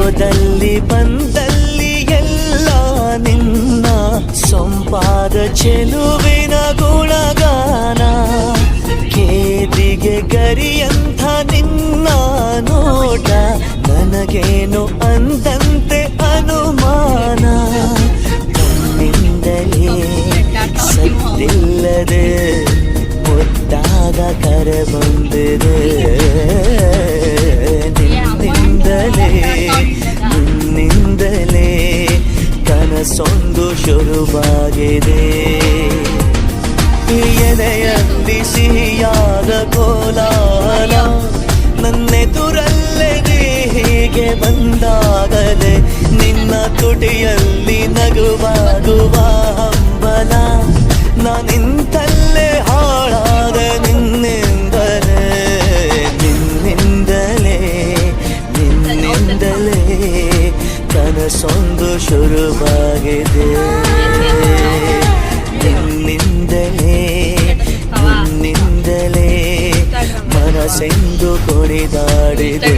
ಹೋದಲ್ಲಿ ಬಂದಲ್ಲಿ ಎಲ್ಲ ನಿನ್ನ ಸೊಂಪಾದ ಚೆಲುವಿನ ಗುಣಗಾನ. ಕೇದಿಗೆ ಗರಿಯಂಥ ನಿನ್ನ ನೋಟ ನನಗೇನು ಅಂದಂತೆ ಅನುಮಾನ. ಕಣ್ಣಿಂದಲೇ ಸತ್ತಿಲ್ಲದೆ ಮುಟ್ಟಾಗ ಕರೆ ಬಂದಿದೆ. ನಿನ್ನಿಂದಲೇ ಕನಸೊಂದು ಶುರುವಾಗಿದೆ. ಎದೆಯಲ್ಲಿ ಸಿಹಿಯಾದ ಕೋಲಾಹಲ ನನ್ನೆದುರಲ್ಲೇ ಹೀಗೆ ಬಂದಾಗಲೇ ನಿನ್ನ ತುಟಿಯಲ್ಲಿ ನಗುವಾಗುವ ಹಂಬಲ. ನಾನಿಂತಲ್ಲೇ ಹಾಳಾದ ನಿನ್ನಿಂದಲೇ ಕನಸೊಂದು ಶುರುವಾಗಿದೆ. ನಿನ್ನಿಂದಲೇ ಮನಸ್ಸೆಂದು ಕುಣಿದಾಡಿದೆ.